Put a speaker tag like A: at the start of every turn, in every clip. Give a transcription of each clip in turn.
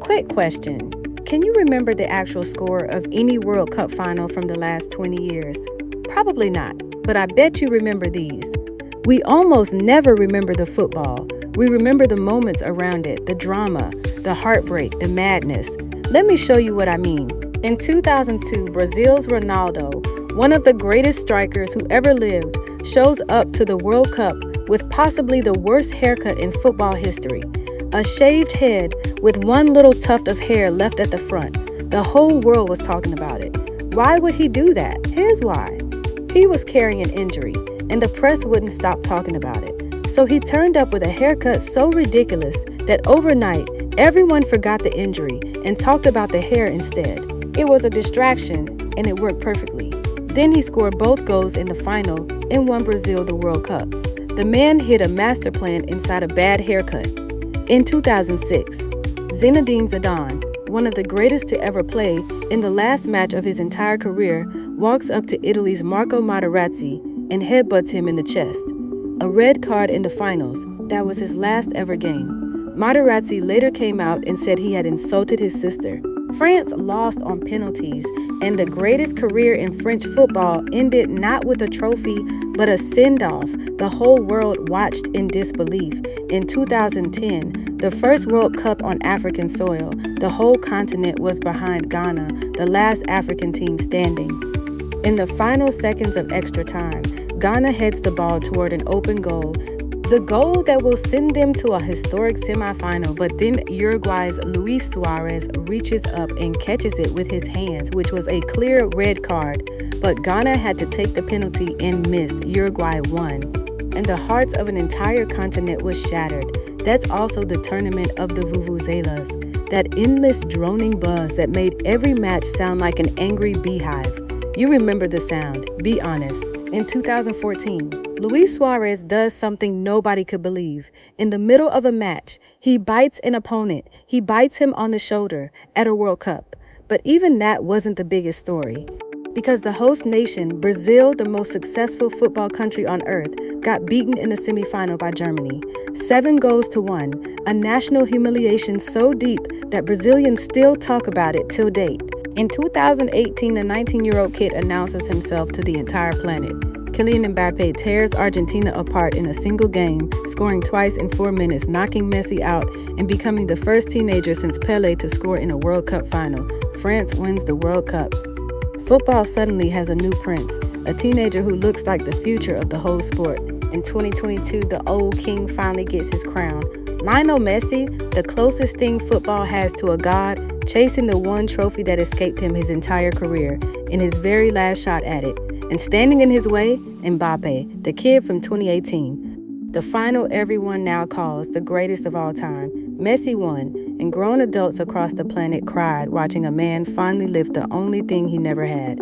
A: Quick question. Can you remember the actual score of any World Cup final from the last 20 years? Probably not, but I bet you remember these. We almost never remember the football. We remember the moments around it, the drama, the heartbreak, the madness. Let me show you what I mean. In 2002, Brazil's Ronaldo, one of the greatest strikers who ever lived, shows up to the World Cup with possibly the worst haircut in football history. A shaved head with one little tuft of hair left at the front. The whole world was talking about it. Why would he do that? Here's why. He was carrying an injury, and the press wouldn't stop talking about it. So he turned up with a haircut so ridiculous that overnight, everyone forgot the injury and talked about the hair instead. It was a distraction, and it worked perfectly. Then he scored both goals in the final and won Brazil the World Cup. The man hid a master plan inside a bad haircut. In 2006, Zinedine Zidane, one of the greatest to ever play, in the last match of his entire career, walks up to Italy's Marco Materazzi and headbutts him in the chest. A red card in the finals. That was his last ever game. Materazzi later came out and said he had insulted his sister. France lost on penalties, and the greatest career in French football ended not with a trophy, but a send-off the whole world watched in disbelief. In 2010, the first World Cup on African soil, the whole continent was behind Ghana, the last African team standing. In the final seconds of extra time, Ghana heads the ball toward an open goal, the goal that will send them to a historic semifinal, but then Uruguay's Luis Suárez reaches up and catches it with his hands, which was a clear red card. But Ghana had to take the penalty and missed. Uruguay won. And the hearts of an entire continent was shattered. That's also the tournament of the vuvuzelas, that endless droning buzz that made every match sound like an angry beehive. You remember the sound, be honest. In 2014, Luis Suárez does something nobody could believe. In the middle of a match, he bites an opponent. He bites him on the shoulder at a World Cup. But even that wasn't the biggest story. Because the host nation, Brazil, the most successful football country on earth, got beaten in the semifinal by Germany. 7-1, a national humiliation so deep that Brazilians still talk about it till date. In 2018, a 19-year-old kid announces himself to the entire planet. Kylian Mbappé tears Argentina apart in a single game, scoring twice in 4 minutes, knocking Messi out, and becoming the first teenager since Pelé to score in a World Cup final. France wins the World Cup. Football suddenly has a new prince, a teenager who looks like the future of the whole sport. In 2022, the old king finally gets his crown. Lionel Messi, the closest thing football has to a god, chasing the one trophy that escaped him his entire career, in his very last shot at it. And standing in his way, Mbappé, the kid from 2018. The final everyone now calls the greatest of all time. Messi won, and grown adults across the planet cried watching a man finally lift the only thing he never had.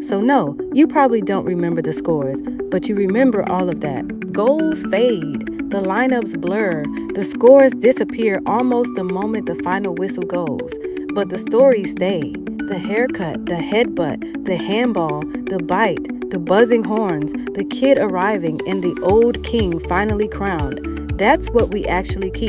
A: So no, you probably don't remember the scores, but you remember all of that. Goals fade, the lineups blur, the scores disappear almost the moment the final whistle goes. But the stories stay. The haircut, the headbutt, the handball, the bite, the buzzing horns, the kid arriving, and the old king finally crowned. That's what we actually keep.